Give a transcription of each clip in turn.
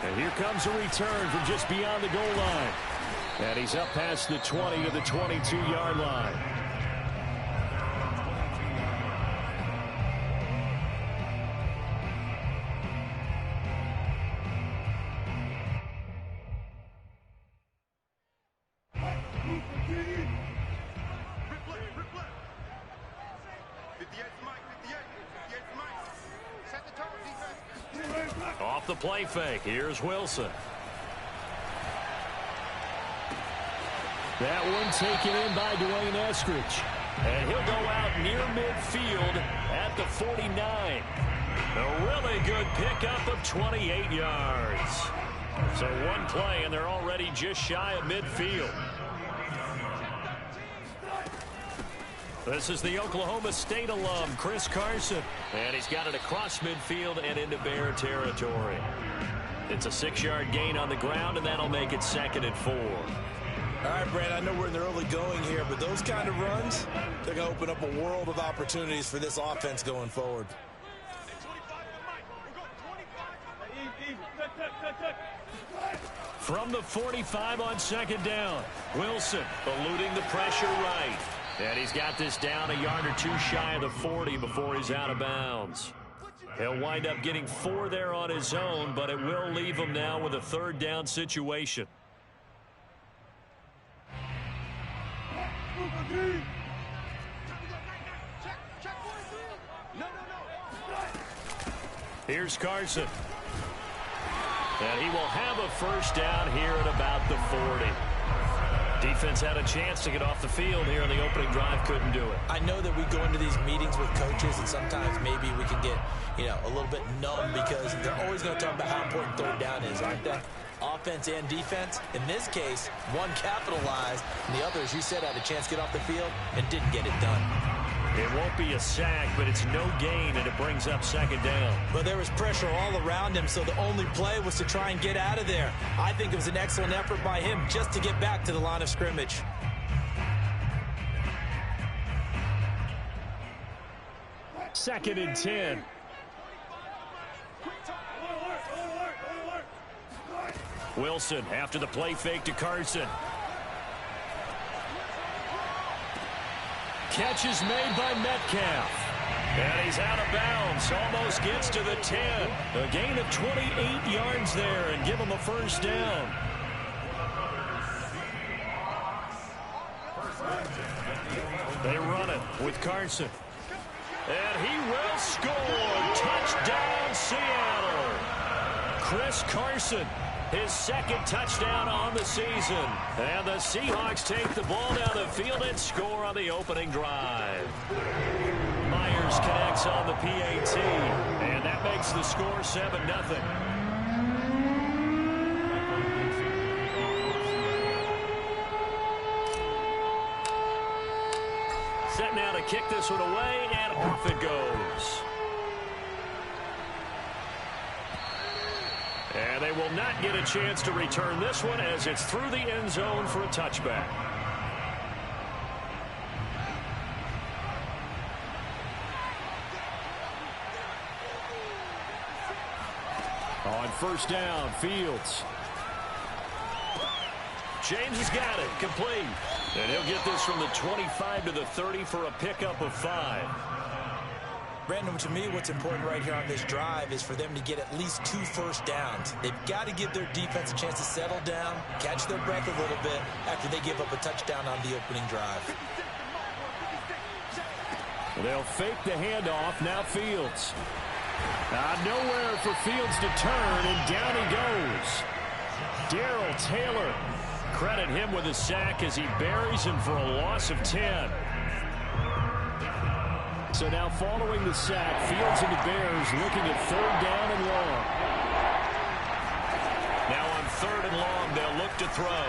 And here comes a return from just beyond the goal line. And he's up past the 20 to the 22-yard line. Off the play fake, here's Wilson. That one taken in by Dwayne Eskridge. And he'll go out near midfield at the 49. A really good pickup of 28 yards. So one play, and they're already just shy of midfield. This is the Oklahoma State alum, Chris Carson. And he's got it across midfield and into Bear territory. It's a 6-yard gain on the ground, and that'll make it 2nd and 4. All right, Brad, I know we're in the early going here, but those kind of runs, they're going to open up a world of opportunities for this offense going forward. From the 45 on 2nd down, Wilson eluding the pressure right. And he's got this down a yard or two shy of the 40 before he's out of bounds. He'll wind up getting 4 there on his own, but it will leave him now with a 3rd down situation. Here's Carson. And he will have a 1st down here at about the 40. Defense had a chance to get off the field here in the opening drive, couldn't do it. I know that we go into these meetings with coaches, and sometimes maybe we can get, a little bit numb because they're always going to talk about how important 3rd down is, aren't they? Offense and defense. In this case, one capitalized, and the other, as you said, had a chance to get off the field and didn't get it done. It won't be a sack, but it's no gain, and it brings up 2nd down. But there was pressure all around him, so the only play was to try and get out of there. I think it was an excellent effort by him just to get back to the line of scrimmage. Second and 10. Wilson after the play fake to Carson. Catch is made by Metcalf. And he's out of bounds. Almost gets to the 10. A gain of 28 yards there and give him a 1st down. They run it with Carson. And he will score. Touchdown, Seattle. Chris Carson. His 2nd touchdown on the season. And the Seahawks take the ball down the field and score on the opening drive. Myers connects on the PAT. And that makes the score 7-0. Set now to kick this one away, and off it goes. And they will not get a chance to return this one as it's through the end zone for a touchback. On 1st down, Fields. James has got it, complete. And he'll get this from the 25 to the 30 for a pickup of 5. Brandon, to me, what's important right here on this drive is for them to get at least 2 1st downs. They've got to give their defense a chance to settle down, catch their breath a little bit after they give up a touchdown on the opening drive. They'll fake the handoff. Now Fields. Nowhere for Fields to turn, and down he goes. Darrell Taylor. Credit him with a sack as he buries him for a loss of 10. So now following the sack, Fields and the Bears looking at 3rd down and long. Now on 3rd and long, they'll look to throw.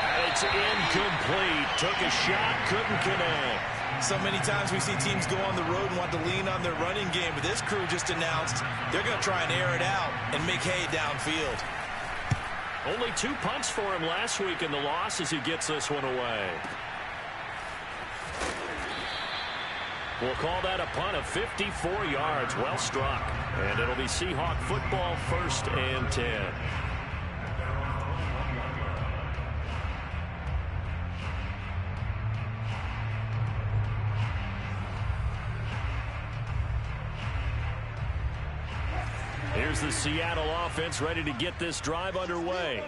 And it's incomplete. Took a shot, couldn't connect. So many times we see teams go on the road and want to lean on their running game, but this crew just announced they're going to try and air it out and make hay downfield. Only 2 punts for him last week in the loss as he gets this one away. We'll call that a punt of 54 yards. Well struck. And it'll be Seahawk football, 1st and 10. Here's the Seattle offense ready to get this drive underway.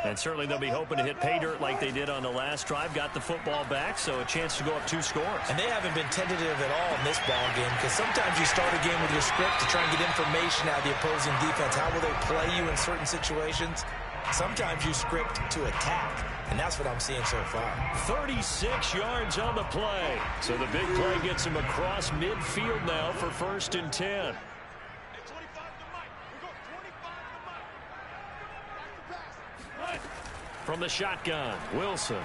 And certainly they'll be hoping to hit pay dirt like they did on the last drive. Got the football back, so a chance to go up 2 scores. And they haven't been tentative at all in this ball game, because sometimes you start a game with your script to try and get information out of the opposing defense. How will they play you in certain situations? Sometimes you script to attack, and that's what I'm seeing so far. 36 yards on the play. So the big play gets him across midfield now for 1st and 10. From the shotgun, Wilson.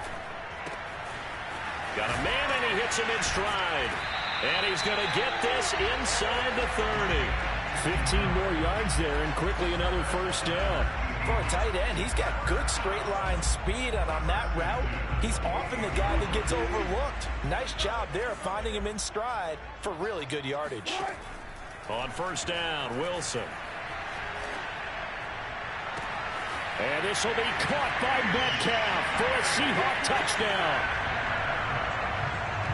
Got a man, and he hits him in stride. And he's going to get this inside the 30. 15 more yards there, and quickly another 1st down. For a tight end, he's got good straight line speed, and on that route, he's often the guy that gets overlooked. Nice job there finding him in stride for really good yardage. On 1st down, Wilson. And this will be caught by Metcalf for a Seahawk touchdown.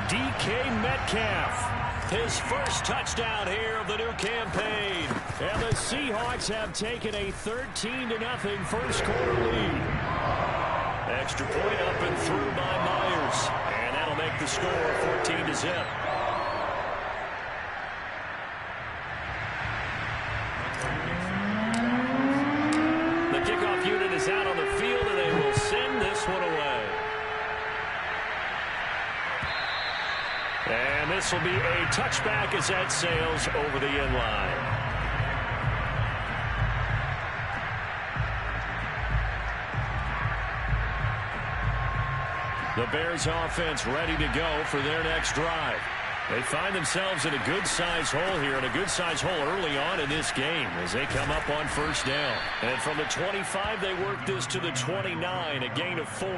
DK Metcalf, his 1st touchdown here of the new campaign. And the Seahawks have taken a 13-0 1st quarter lead. Extra point up and through by Myers. And that'll make the score 14-0. Unit is out on the field, and they will send this one away. And this will be a touchback as that sails over the end line. The Bears offense ready to go for their next drive. They find themselves in a good-sized hole here, and a good-sized hole early on in this game as they come up on 1st down. And from the 25, they work this to the 29, a gain of 4.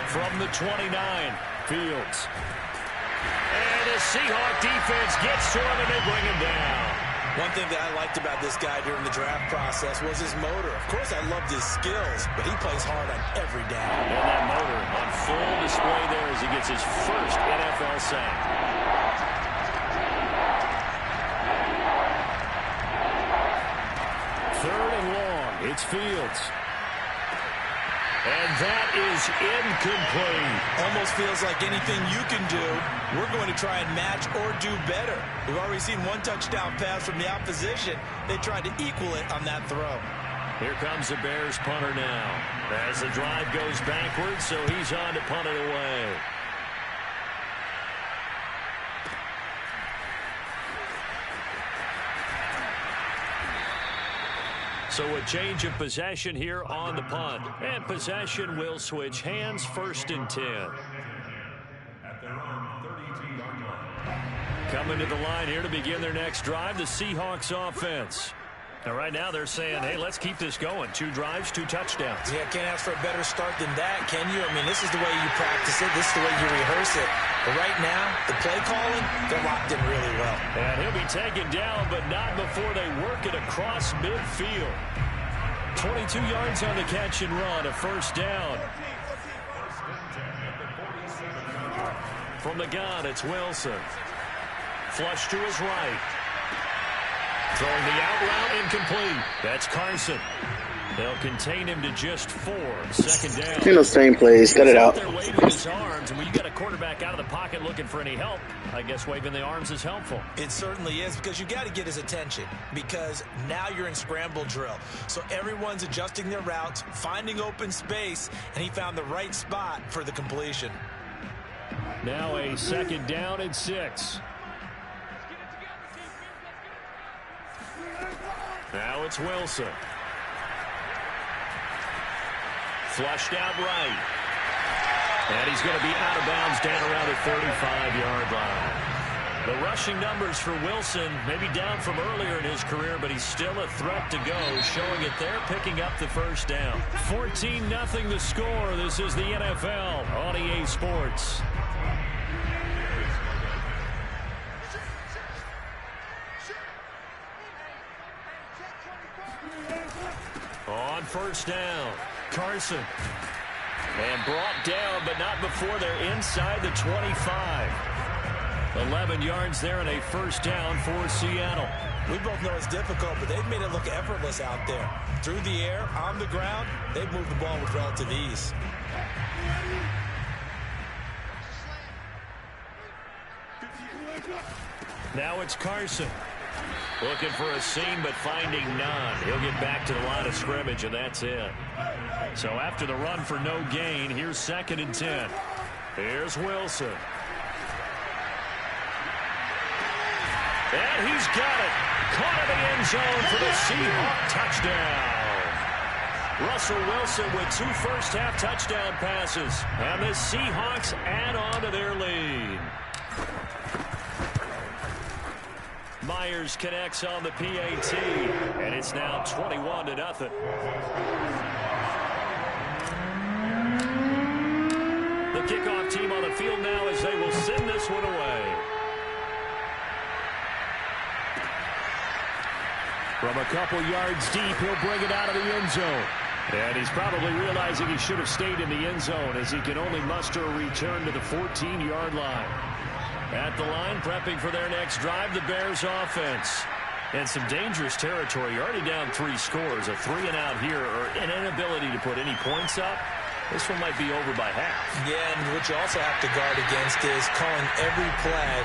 From the 29, Fields. And the Seahawk defense gets to him, and they bring him down. One thing that I liked about this guy during the draft process was his motor. Of course, I loved his skills, but he plays hard on every down. And that motor on full display there as he gets his 1st NFL sack. Third and long. It's Fields. And that is incomplete. Almost feels like anything you can do, we're going to try and match or do better. We've already seen 1 touchdown pass from the opposition. They tried to equal it on that throw. Here comes the Bears punter now. As the drive goes backwards, so he's on to punt it away. So a change of possession here on the punt. And possession will switch hands, 1st and 10. Coming to the line here to begin their next drive, the Seahawks offense. Now right now they're saying, hey, let's keep this going. 2 drives, 2 touchdowns. Yeah, can't ask for a better start than that, can you? I mean, this is the way you practice it. This is the way you rehearse it. But right now, the play calling, they're locked in really well. And he'll be taken down, but not before they work it across midfield. 22 yards on the catch and run, a 1st down. From the gun, it's Wilson. Flush to his right. Throwing the out route, incomplete. That's Carson. They'll contain him to just 4. 2nd down. In those same plays, cut it out. They're waving his arms, and when you got a quarterback out of the pocket looking for any help, I guess waving the arms is helpful. It certainly is, because you got to get his attention, because now you're in scramble drill. So everyone's adjusting their routes, finding open space, and he found the right spot for the completion. Now a 2nd down and 6. Now it's Wilson. Flushed out right. And he's going to be out of bounds down around the 35-yard line. The rushing numbers for Wilson, maybe down from earlier in his career, but he's still a threat to go, showing it there, picking up the first down. 14-0 the score. This is the NFL on EA Sports. On first down, Carson. And brought down, but not before they're inside the 25. 11 yards there and a first down for Seattle. We both know it's difficult, but they've made it look effortless out there. Through the air, on the ground, they've moved the ball with relative ease. Now it's Carson. Looking for a seam, but finding none. He'll get back to the line of scrimmage, and that's it. So after the run for no gain, here's 2nd and 10. Here's Wilson. And he's got it. Caught in the end zone for the Seahawk touchdown. Russell Wilson with 2 first-half touchdown passes. And the Seahawks add on to their lead. Myers connects on the PAT, and it's now 21-0. The kickoff team on the field now as they will send this one away. From a couple yards deep, he'll bring it out of the end zone. And he's probably realizing he should have stayed in the end zone as he can only muster a return to the 14-yard line. At the line, prepping for their next drive, the Bears offense. And some dangerous territory. You're already down 3 scores. A 3-and-out here, or an inability to put any points up. This one might be over by half. Yeah, and what you also have to guard against is calling every play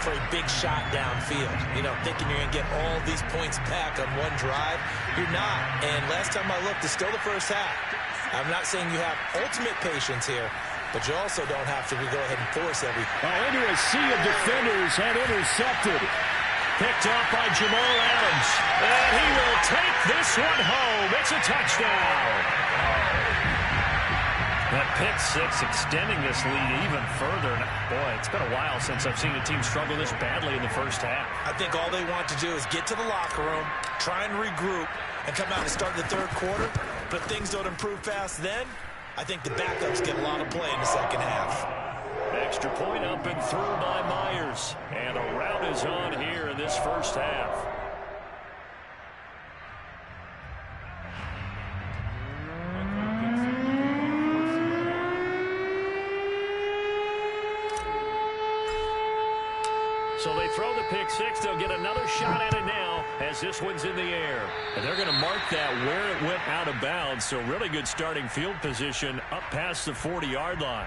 for a big shot downfield. You know, thinking you're going to get all these points back on one drive. You're not. And last time I looked, it's still the first half. I'm not saying you have ultimate patience here, but you also don't have to go ahead and force everything. Into a sea of defenders and intercepted. Picked off by Jamal Adams. And he will take this one home. It's a touchdown. That pick 6 extending this lead even further. Boy, it's been a while since I've seen a team struggle this badly in the first half. I think all they want to do is get to the locker room, try and regroup, and come out and start the third quarter. But if things don't improve fast then, I think the backups get a lot of play in the second half. Extra point up and through by Myers. And a rout is on here in this first half. So they throw the pick 6. They'll get another shot at it now as this one's in the air. And they're going to mark that where it went out of bounds. So really good starting field position up past the 40-yard line.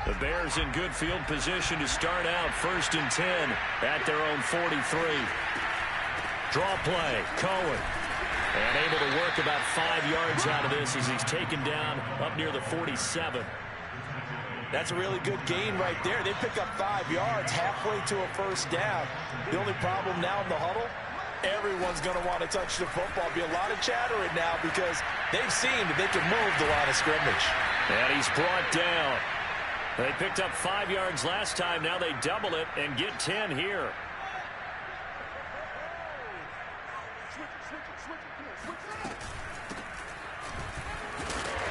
The Bears in good field position to start out 1st and 10 at their own 43. Draw play, Cohen. And able to work about 5 yards out of this as he's taken down up near the 47. That's a really good gain right there. They pick up 5 yards halfway to a first down. The only problem now in the huddle, everyone's going to want to touch the football. Be a lot of chattering now because they've seen that they can move the line of scrimmage. And he's brought down. They picked up 5 yards last time. Now they double it and get 10 here.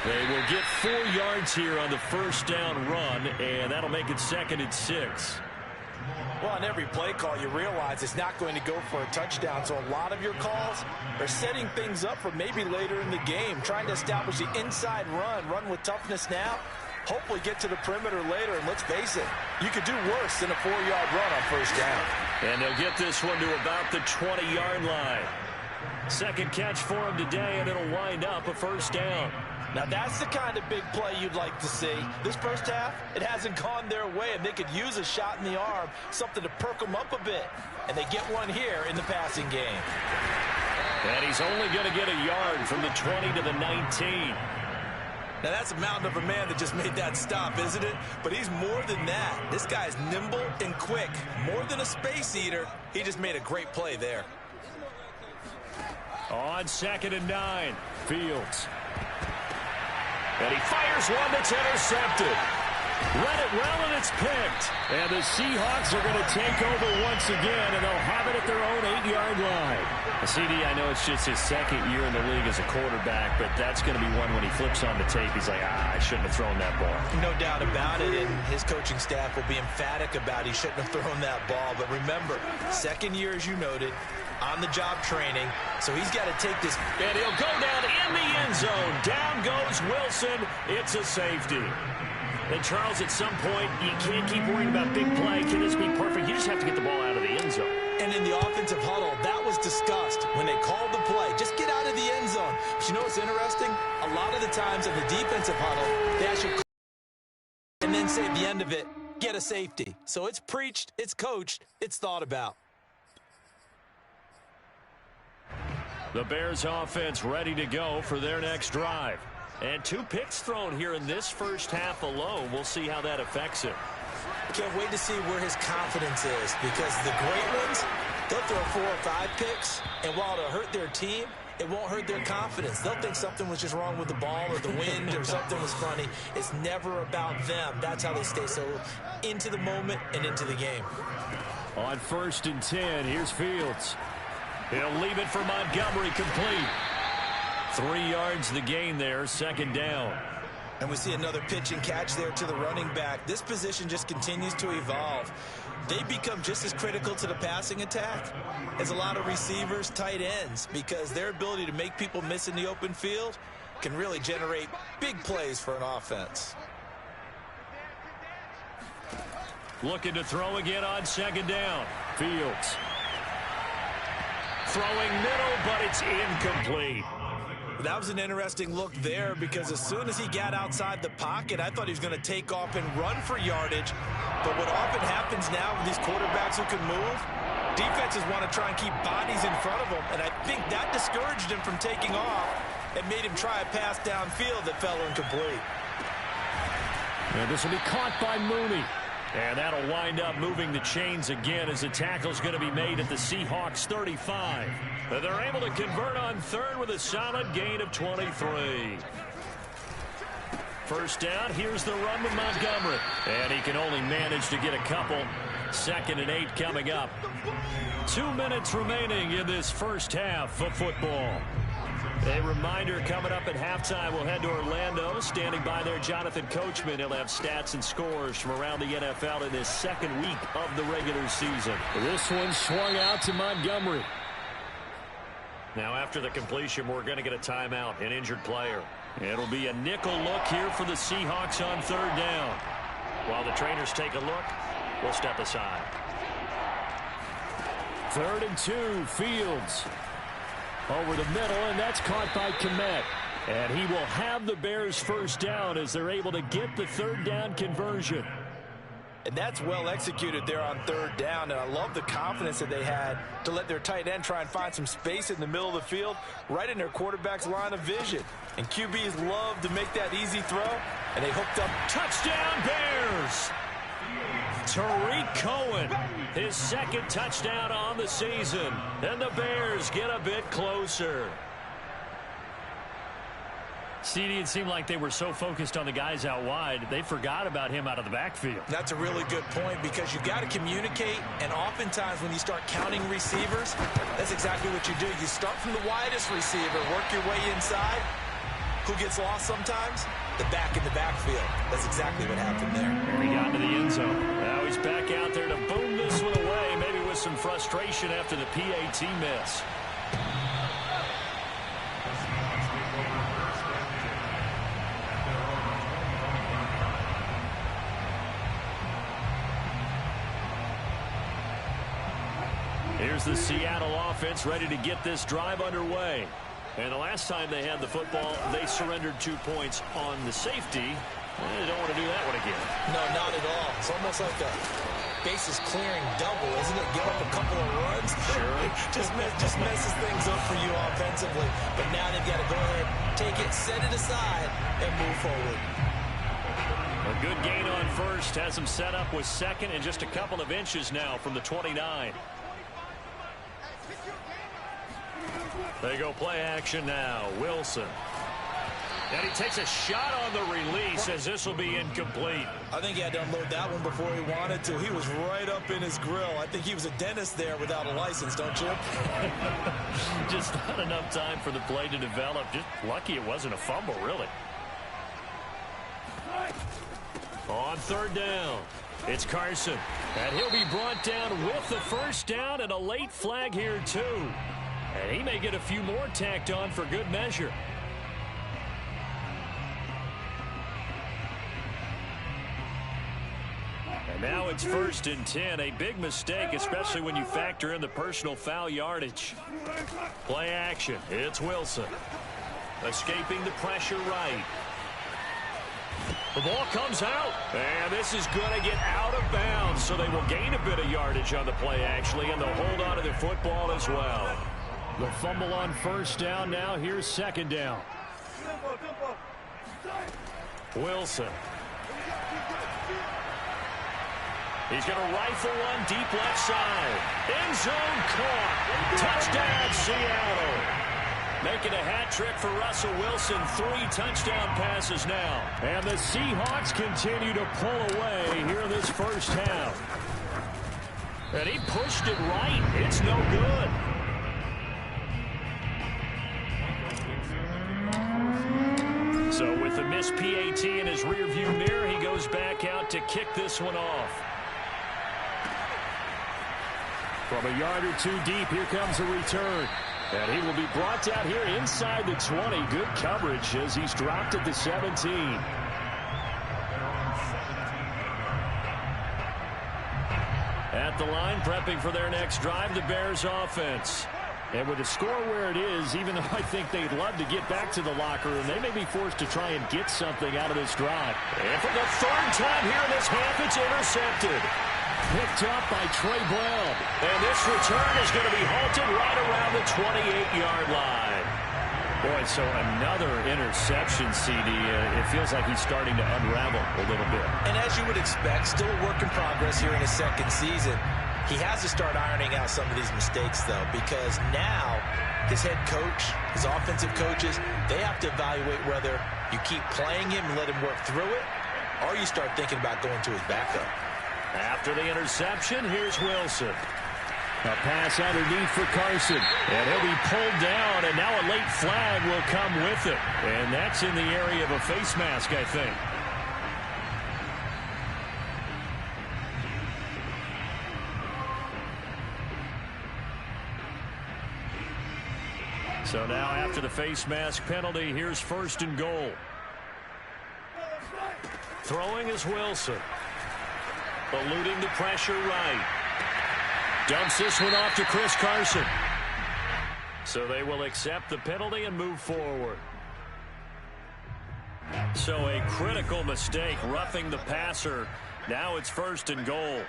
They will get 4 yards here on the first down run, and that'll make it 2nd and 6. Well, on every play call, you realize it's not going to go for a touchdown, so a lot of your calls are setting things up for maybe later in the game, trying to establish the inside run with toughness now, hopefully get to the perimeter later, and let's face it, you could do worse than a 4-yard run on first down. And they'll get this one to about the 20-yard line. Second catch for him today, and it'll wind up a first down. Now, that's the kind of big play you'd like to see. This first half, it hasn't gone their way, and they could use a shot in the arm, something to perk them up a bit. And they get one here in the passing game. And he's only going to get a yard from the 20 to the 19. Now, that's a mountain of a man that just made that stop, isn't it? But he's more than that. This guy's nimble and quick. More than a space eater, he just made a great play there. On 2nd and 9, Fields. And he fires one that's intercepted. Read it well, and it's picked. And the Seahawks are going to take over once again, and they'll have it at their own 8-yard line. CD, I know it's just his second year in the league as a quarterback, but that's going to be one when he flips on the tape. He's like, I shouldn't have thrown that ball. No doubt about it, and his coaching staff will be emphatic about he shouldn't have thrown that ball. But remember, second year, as you noted, on-the-job training, so he's got to take this. And he'll go down in the end zone. Down goes Wilson. It's a safety. And, Charles, at some point, you can't keep worrying about big play. Can this be perfect? You just have to get the ball out of the end zone. And in the offensive huddle, that was discussed when they called the play. Just get out of the end zone. But you know what's interesting? A lot of the times in the defensive huddle, they actually call and then say at the end of it, get a safety. So it's preached, it's coached, it's thought about. The Bears offense ready to go for their next drive. And 2 picks thrown here in this first half alone. We'll see how that affects him. Can't wait to see where his confidence is, because the great ones, they'll throw 4 or 5 picks, and while it'll hurt their team, it won't hurt their confidence. They'll think something was just wrong with the ball or the wind or something was funny. It's never about them. That's how they stay so into the moment and into the game. On 1st and 10, here's Fields. He'll leave it for Montgomery, complete. 3 yards the gain there, 2nd down. And we see another pitch and catch there to the running back. This position just continues to evolve. They become just as critical to the passing attack as a lot of receivers, tight ends, because their ability to make people miss in the open field can really generate big plays for an offense. Looking to throw again on 2nd down. Fields. Throwing middle, but it's incomplete. That was an interesting look there, because as soon as he got outside the pocket, I thought he was going to take off and run for yardage. But what often happens now with these quarterbacks who can move, defenses want to try and keep bodies in front of them, and I think that discouraged him from taking off and made him try a pass downfield that fell incomplete. And this will be caught by Mooney. And that'll wind up moving the chains again as the tackle's going to be made at the Seahawks 35. They're able to convert on 3rd with a solid gain of 23. First down, here's the run with Montgomery. And he can only manage to get a couple. 2nd and 8 coming up. 2 minutes remaining in this first half of football. A reminder, coming up at halftime, we'll head to Orlando. Standing by there, Jonathan Coachman. He'll have stats and scores from around the NFL in this 2nd week of the regular season. This one swung out to Montgomery. Now, after the completion, we're going to get a timeout, an injured player. It'll be a nickel look here for the Seahawks on 3rd down. While the trainers take a look, we'll step aside. 3rd and 2, Fields. Over the middle, and that's caught by Kmet. And he will have the Bears first down as they're able to get the 3rd down conversion. And that's well executed there on 3rd down, and I love the confidence that they had to let their tight end try and find some space in the middle of the field, right in their quarterback's line of vision. And QBs love to make that easy throw, and they hooked up. Touchdown, Bears! Tariq Cohen, his 2nd touchdown on the season. And the Bears get a bit closer. CD, it seemed like they were so focused on the guys out wide, they forgot about him out of the backfield. That's a really good point, because you've got to communicate, and oftentimes when you start counting receivers, that's exactly what you do. You start from the widest receiver, work your way inside. Who gets lost sometimes? The back in the backfield. That's exactly what happened there. And he got into the end zone. Now he's back out there to boom this one away, maybe with some frustration after the PAT miss. Here's the Seattle offense ready to get this drive underway. And the last time they had the football, they surrendered 2 points on the safety. They don't want to do that one again. No, not at all. It's almost like a bases clearing double, isn't it? Give up a couple of runs. Sure. just messes things up for you offensively. But now they've got to go ahead, take it, set it aside, and move forward. A good gain on 1st. Has them set up with 2nd and just a couple of inches now from the 29. They go play action now. Wilson. And he takes a shot on the release as this will be incomplete. I think he had to unload that one before he wanted to. He was right up in his grill. I think he was a dentist there without a license, don't you? Just not enough time for the play to develop. Just lucky it wasn't a fumble, really. On third down, it's Carson. And he'll be brought down with the first down and a late flag here, too. And he may get a few more tacked on for good measure. And now it's 1st and 10. A big mistake, especially when you factor in the personal foul yardage. Play action. It's Wilson. Escaping the pressure right. The ball comes out, and this is going to get out of bounds, so they will gain a bit of yardage on the play, actually, and they'll hold on to their football as well. The fumble on first down. Now here's second down. Wilson. He's going to rifle one deep left side. End zone caught. Touchdown, Seattle. Making a hat trick for Russell Wilson. 3 touchdown passes now. And the Seahawks continue to pull away here in this first half. And he pushed it right. It's no good. So with the missed PAT in his rearview mirror, he goes back out to kick this one off. From a yard or two deep, here comes a return. And he will be brought down here inside the 20. Good coverage as he's dropped at the 17. At the line, prepping for their next drive, the Bears offense. And with the score where it is, even though I think they'd love to get back to the locker room, they may be forced to try and get something out of this drive. And for the 3rd time here in this half, it's intercepted. Picked up by Trey Brown. And this return is going to be halted right around the 28-yard line. Boy, so another interception, CD. It feels like he's starting to unravel a little bit. And as you would expect, still a work in progress here in his second season. He has to start ironing out some of these mistakes, though, because now his head coach, his offensive coaches, they have to evaluate whether you keep playing him and let him work through it, or you start thinking about going to his backup. After the interception, here's Wilson. A pass underneath for Carson. And he'll be pulled down, and now a late flag will come with it. And that's in the area of a face mask, I think. So now after the face mask penalty, here's 1st and goal. Throwing is Wilson. Eluding the pressure right. Dumps this one off to Chris Carson. So they will accept the penalty and move forward. So a critical mistake, roughing the passer. Now it's 1st and goal.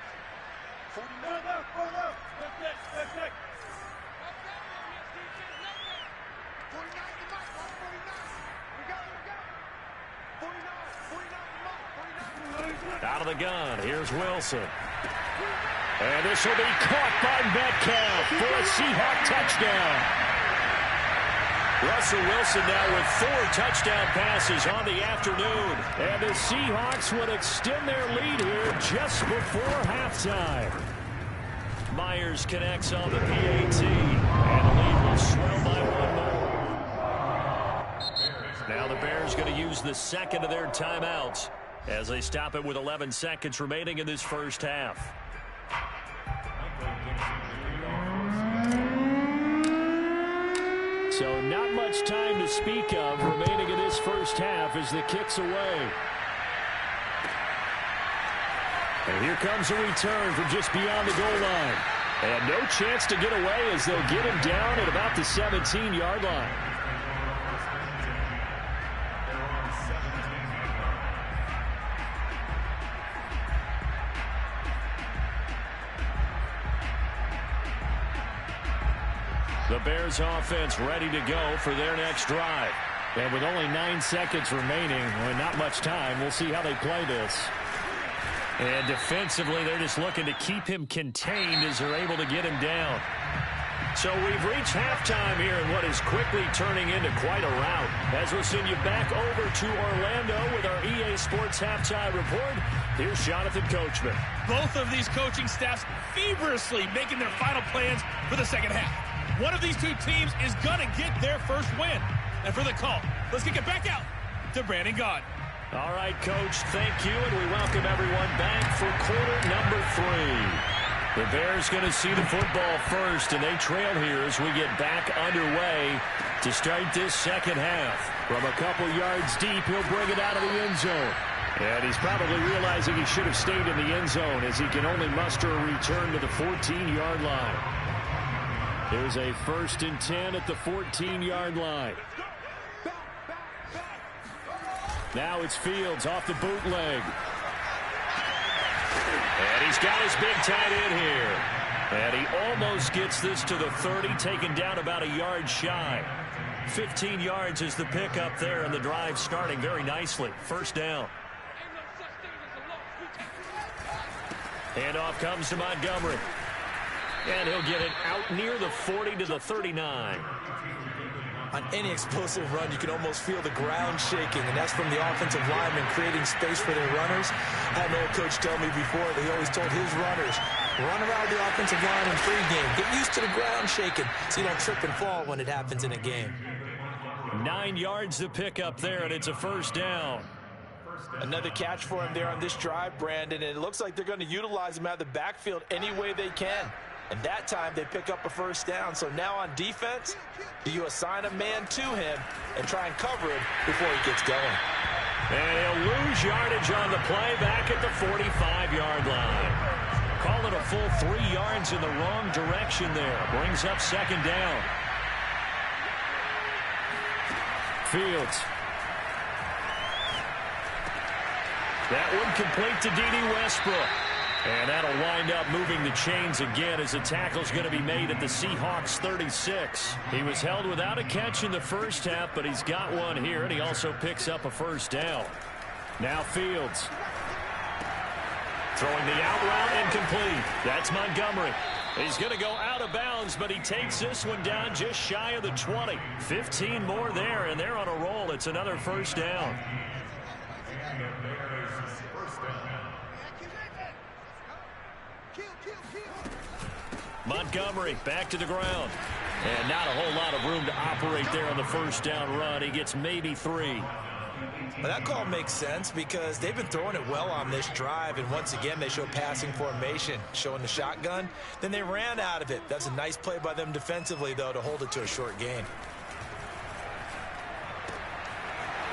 Out of the gun, here's Wilson. And this will be caught by Metcalf for a Seahawk touchdown. Russell Wilson now with 4 touchdown passes on the afternoon. And the Seahawks would extend their lead here just before halftime. Myers connects on the PAT. And the lead will swell by 1 more. Now the Bears going to use the second of their timeouts as they stop it with 11 seconds remaining in this first half. So not much time to speak of remaining in this first half as the kick's away. And here comes a return from just beyond the goal line. And no chance to get away as they'll get him down at about the 17-yard line. The Bears offense ready to go for their next drive. And with only 9 seconds remaining, and not much time, we'll see how they play this. And defensively, they're just looking to keep him contained as they're able to get him down. So we've reached halftime here in what is quickly turning into quite a rout. As we'll send you back over to Orlando with our EA Sports Halftime Report, here's Jonathan Coachman. Both of these coaching staffs feverishly making their final plans for the second half. One of these two teams is going to get their first win. And for the call, let's kick it back out to Brandon Gaudin. All right, Coach, thank you, and we welcome everyone back for quarter number 3. The Bears going to see the football first, and they trail here as we get back underway to start this second half. From a couple yards deep, he'll bring it out of the end zone. And he's probably realizing he should have stayed in the end zone as he can only muster a return to the 14-yard line. There's a 1st and 10 at the 14-yard line. Now it's Fields off the bootleg. And he's got his big tight end here. And he almost gets this to the 30, taken down about a yard shy. 15 yards is the pickup there, and the drive starting very nicely. First down. Handoff comes to Montgomery. And he'll get it out near the 40 to the 39. On any explosive run, you can almost feel the ground shaking, and that's from the offensive linemen creating space for their runners. I had an old coach tell me before that he always told his runners, run around the offensive line in pregame. Get used to the ground shaking so you don't trip and fall when it happens in a game. 9 yards to pick up there, and it's a first down. Another catch for him there on this drive, Brandon, and it looks like they're going to utilize him out of the backfield any way they can. And that time they pick up a first down. So now on defense, do you assign a man to him and try and cover him before he gets going? And he'll lose yardage on the play back at the 45-yard line. Call it a full 3 yards in the wrong direction there. Brings up second down. Fields. That one complete to D.D. Westbrook. And that'll wind up moving the chains again as the tackle's going to be made at the Seahawks 36. He was held without a catch in the first half, but he's got one here, and he also picks up a first down. Now Fields. Throwing the out route incomplete. That's Montgomery. He's going to go out of bounds, but he takes this one down just shy of the 20. 15 more there, and they're on a roll. It's another first down. Montgomery back to the ground. And not a whole lot of room to operate there on the first down run. He gets maybe 3. Well, that call makes sense because they've been throwing it well on this drive, and once again they show passing formation, showing the shotgun. Then they ran out of it. That's a nice play by them defensively, though, to hold it to a short gain.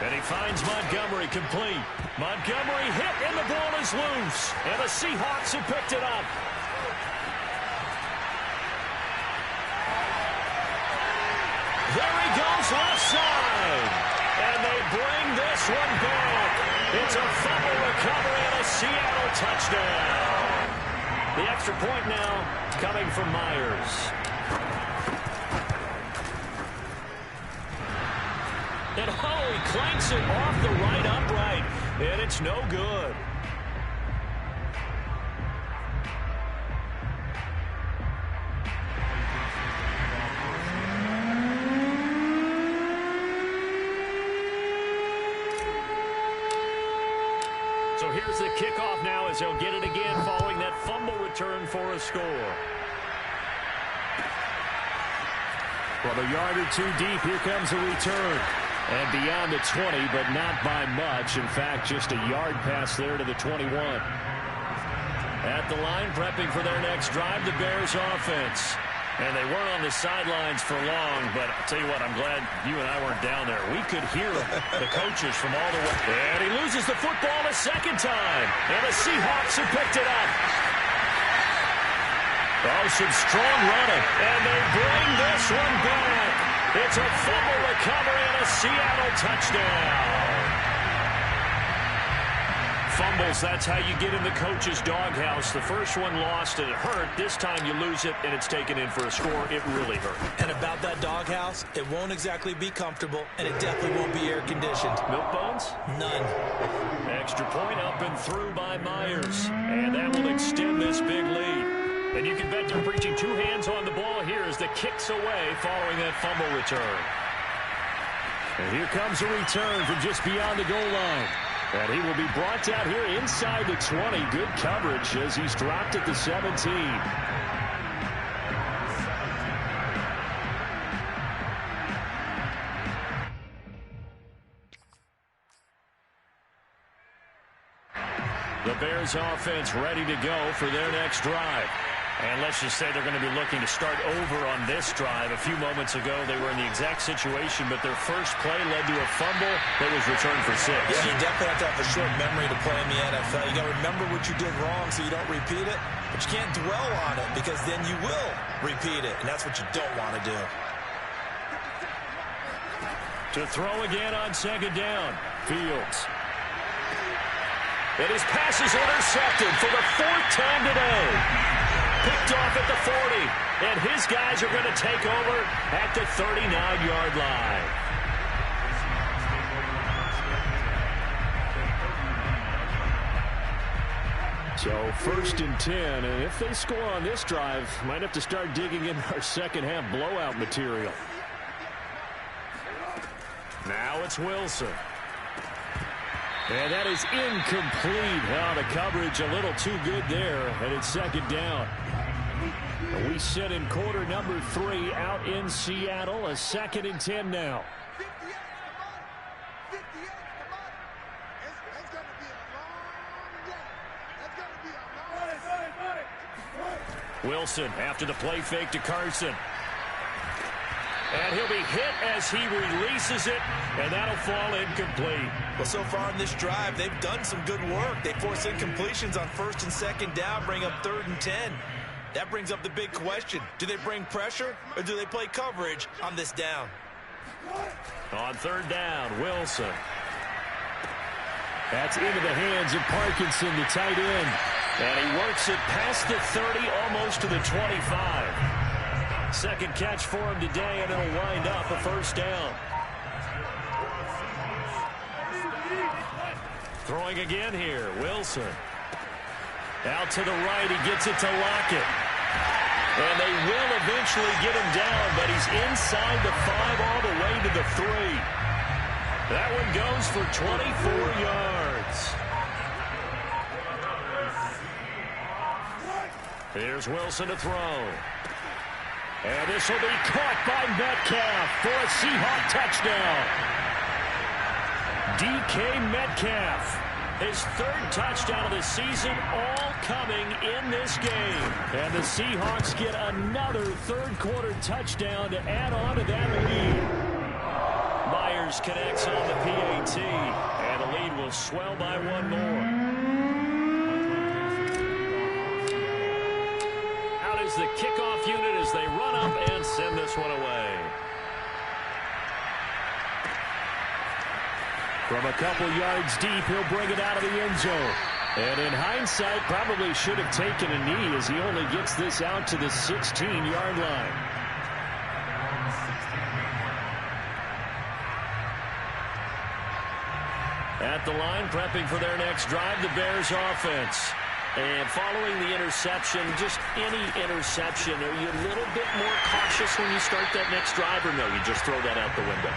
And he finds Montgomery complete. Montgomery hit, and the ball is loose. And the Seahawks have picked it up. There he goes left side. And they bring this one back. It's a fumble recovery and a Seattle touchdown. The extra point now coming from Myers. And he clanks it off the right upright. And it's no good. So here's the kickoff now as they'll get it again following that fumble return for a score. From a yard or two deep, here comes a return. And beyond the 20, but not by much. In fact, just a yard pass there to the 21. At the line, prepping for their next drive, the Bears offense. And they weren't on the sidelines for long, but I'll tell you what, I'm glad you and I weren't down there. We could hear the coaches from all the way. And he loses the football a second time. And the Seahawks have picked it up. Oh, some strong running. And they bring this one back. It's a fumble recovery and a Seattle touchdown. Fumbles, that's how you get in the coach's doghouse. The first one lost and it hurt. This time you lose it and it's taken in for a score. It really hurt. And about that doghouse, it won't exactly be comfortable, and it definitely won't be air-conditioned. Milk bones? None. Extra point up and through by Myers. And that will extend this big lead. And you can bet they're preaching two hands on the ball here as the kick's away following that fumble return. And here comes a return from just beyond the goal line. And he will be brought down here inside the 20. Good coverage as he's dropped at the 17. The Bears offense ready to go for their next drive. And let's just say they're going to be looking to start over on this drive. A few moments ago, they were in the exact situation, but their first play led to a fumble that was returned for 6. Yeah, you definitely have to have a short memory to play in the NFL. You got to remember what you did wrong so you don't repeat it, but you can't dwell on it because then you will repeat it, and that's what you don't want to do. To throw again on second down, Fields. And his pass is intercepted for the 4th time today. Picked off at the 40, and his guys are going to take over at the 39-yard line. So 1st and 10, and if they score on this drive, might have to start digging in our second-half blowout material. Now it's Wilson. And that is incomplete. Oh, the coverage a little too good there, and it's second down. We sit in quarter number 3 out in Seattle. A 2nd and 10 now. Wilson after the play fake to Carson. And he'll be hit as he releases it, and that'll fall incomplete. Well, so far in this drive, they've done some good work. They force incompletions on 1st and 2nd down, bring up 3rd and 10. That brings up the big question. Do they bring pressure, or do they play coverage on this down? On 3rd down, Wilson. That's into the hands of Parkinson, the tight end. And he works it past the 30, almost to the 25. Second catch for him today, and it'll wind up a 1st down. Throwing again here, Wilson. Out to the right, he gets it to Lockett. And they will eventually get him down, but he's inside the 5 all the way to the 3. That one goes for 24 yards. Here's Wilson to throw. And this will be caught by Metcalf for a Seahawk touchdown. DK Metcalf, his 3rd touchdown of the season, all coming in this game. And the Seahawks get another 3rd quarter touchdown to add on to that lead. Myers connects on the PAT, and the lead will swell by 1 more. The kickoff unit as they run up and send this one away. From a couple yards deep, he'll bring it out of the end zone. And in hindsight, probably should have taken a knee as he only gets this out to the 16-yard line. At the line, prepping for their next drive, the Bears offense. And following the interception, just any interception, are you a little bit more cautious when you start that next drive, or no, you just throw that out the window?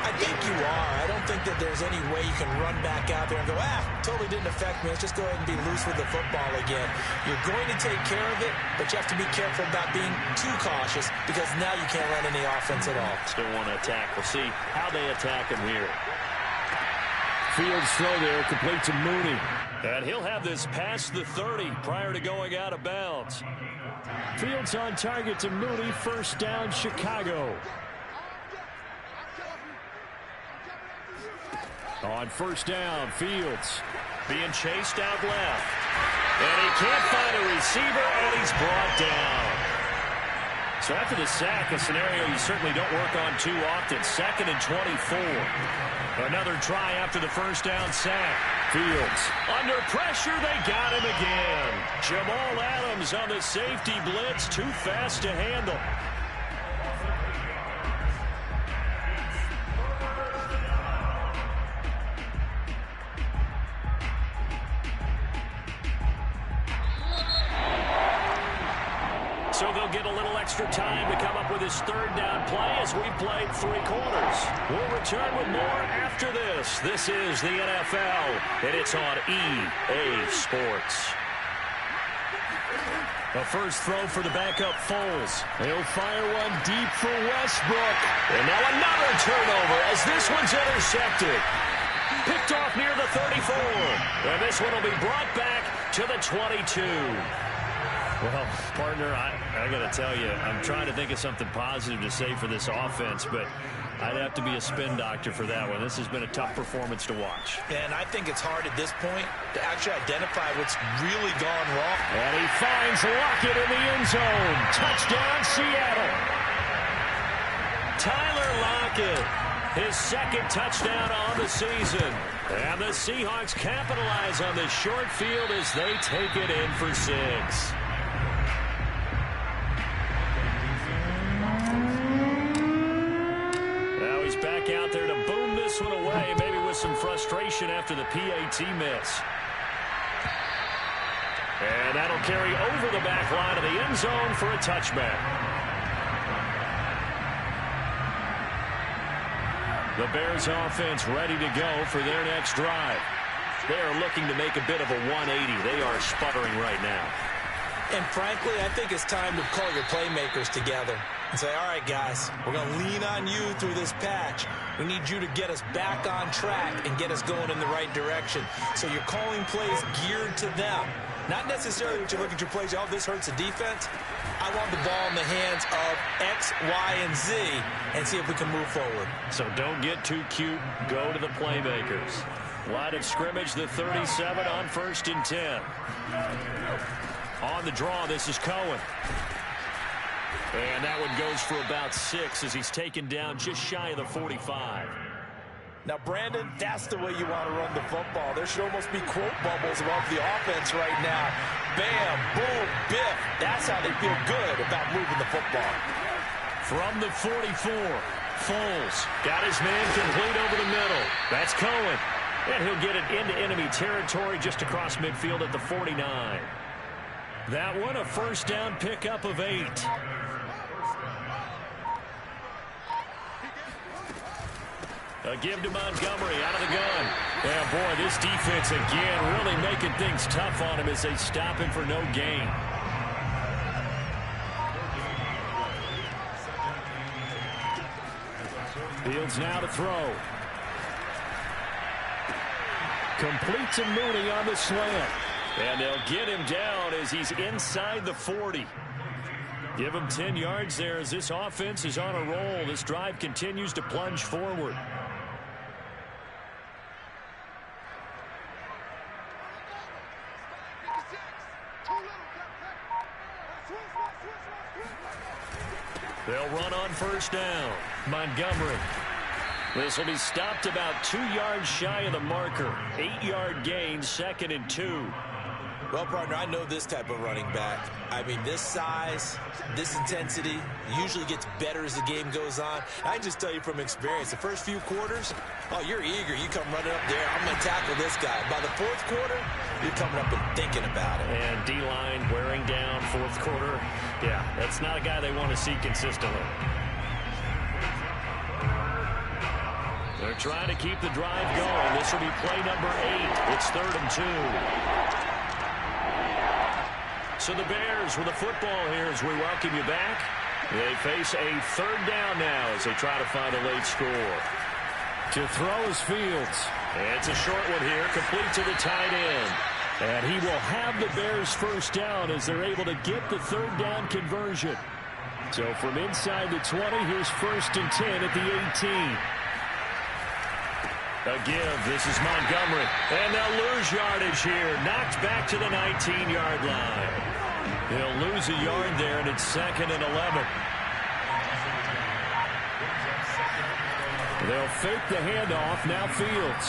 I think you are. I don't think that there's any way you can run back out there and go, totally didn't affect me. Let's just go ahead and be loose with the football again. You're going to take care of it, but you have to be careful about being too cautious because now you can't run any offense at all. Still want to attack. We'll see how they attack him here. Fields throw there, complete to Mooney. And he'll have this past the 30 prior to going out of bounds. Fields on target to Mooney. 1st down, Chicago. On 1st down, Fields being chased out left. And he can't find a receiver, and he's brought down. So after the sack, a scenario you certainly don't work on too often. 2nd and 24. Another try after the 1st down sack. Fields under pressure. They got him again. Jamal Adams on the safety blitz. Too fast to handle. So they'll get a little extra time to come up with his third down play as we've played 3 quarters. We'll return with more after this. This is the NFL, and it's on EA Sports. The first throw for the backup Foles. He'll fire one deep for Westbrook. And now another turnover as this one's intercepted. Picked off near the 34. And this one will be brought back to the 22. Well, partner, I got to tell you, I'm trying to think of something positive to say for this offense, but I'd have to be a spin doctor for that one. This has been a tough performance to watch. And I think it's hard at this point to actually identify what's really gone wrong. And he finds Lockett in the end zone. Touchdown, Seattle. Tyler Lockett, his second touchdown on the season. And the Seahawks capitalize on this short field as they take it in for 6. Back out there to boom this one away, maybe with some frustration after the PAT miss. And that'll carry over the back line of the end zone for a touchback. The Bears offense ready to go for their next drive. They are looking to make a bit of a 180. They are sputtering right now. And frankly, I think it's time to call your playmakers together and say, all right, guys, we're going to lean on you through this patch. We need you to get us back on track and get us going in the right direction. So you're calling plays geared to them. Not necessarily what you're looking to plays, oh, this hurts the defense. I want the ball in the hands of X, Y, and Z and see if we can move forward. So don't get too cute. Go to the playmakers. Line of scrimmage, the 37 on 1st and 10. On the draw, this is Cohen. And that one goes for about 6 as he's taken down just shy of the 45. Now, Brandon, that's the way you want to run the football. There should almost be quote bubbles above the offense right now. Bam, boom, biff. That's how they feel good about moving the football. From the 44, Foles got his man complete over the middle. That's Cohen. And he'll get it into enemy territory just across midfield at the 49. That one, a first down pickup of 8. A give to Montgomery out of the gun. Yeah, boy, this defense again really making things tough on him as they stop him for no gain. Fields now to throw. Complete to Mooney on the slant. And they'll get him down as he's inside the 40. Give him 10 yards there as this offense is on a roll. This drive continues to plunge forward. They'll run on first down. Montgomery. This will be stopped about 2 yards shy of the marker. 8-yard gain, 2nd and 2. Well, partner, I know this type of running back. I mean, this size, this intensity usually gets better as the game goes on. I can just tell you from experience, the first few quarters, oh, you're eager. You come running up there. I'm going to tackle this guy. By the 4th quarter, you're coming up and thinking about it. And D-line wearing down 4th quarter. Yeah, that's not a guy they want to see consistently. They're trying to keep the drive going. This will be play number 8. It's 3rd and 2. So the Bears with the football here as we welcome you back. They face a 3rd down now as they try to find a late score. To throw is Fields. And it's a short one here, complete to the tight end. And he will have the Bears first down as they're able to get the 3rd down conversion. So from inside the 20, here's 1st and 10 at the 18. A give. This is Montgomery. And they'll lose yardage here. Knocked back to the 19-yard line. He'll lose a yard there, and it's 2nd and 11. They'll fake the handoff. Now Fields.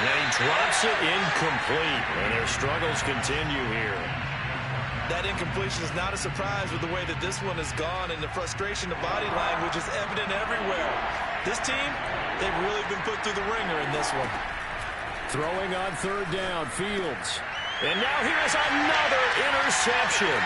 And he drops it incomplete. And their struggles continue here. That incompletion is not a surprise with the way that this one has gone, and the frustration, the body language is evident everywhere. This team, they've really been put through the ringer in this one. Throwing on 3rd down, Fields. And now here is another interception.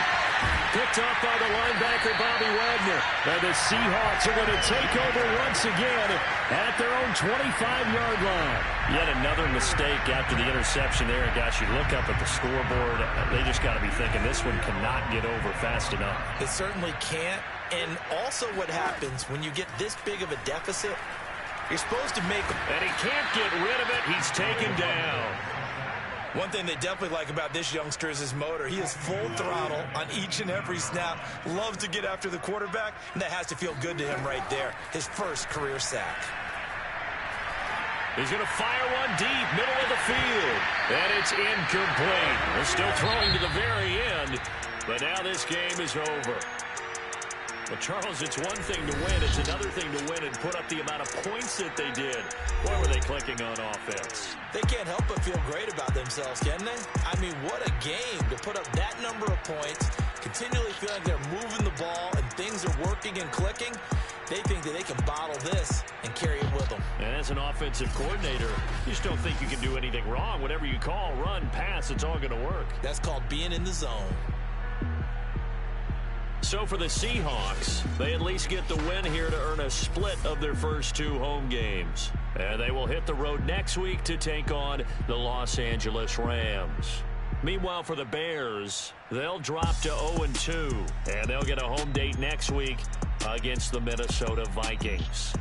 Picked up by the linebacker, Bobby Wagner. And the Seahawks are going to take over once again at their own 25-yard line. Yet another mistake after the interception there. And gosh, you look up at the scoreboard, they just got to be thinking this one cannot get over fast enough. It certainly can't. And also what happens when you get this big of a deficit, you're supposed to make... And he can't get rid of it. He's taken down. One thing they definitely like about this youngster is his motor. He is full throttle on each and every snap. Loves to get after the quarterback, and that has to feel good to him right there. His first career sack. He's going to fire one deep, middle of the field. And it's incomplete. They're still throwing to the very end, but now this game is over. Well, Charles, it's one thing to win. It's another thing to win and put up the amount of points that they did. Boy, were they clicking on offense. They can't help but feel great about themselves, can they? I mean, what a game to put up that number of points, continually feeling like they're moving the ball and things are working and clicking. They think that they can bottle this and carry it with them. And as an offensive coordinator, you just don't think you can do anything wrong. Whatever you call, run, pass, it's all going to work. That's called being in the zone. So for the Seahawks, they at least get the win here to earn a split of their first two home games. And they will hit the road next week to take on the Los Angeles Rams. Meanwhile, for the Bears, they'll drop to 0-2, and they'll get a home date next week against the Minnesota Vikings.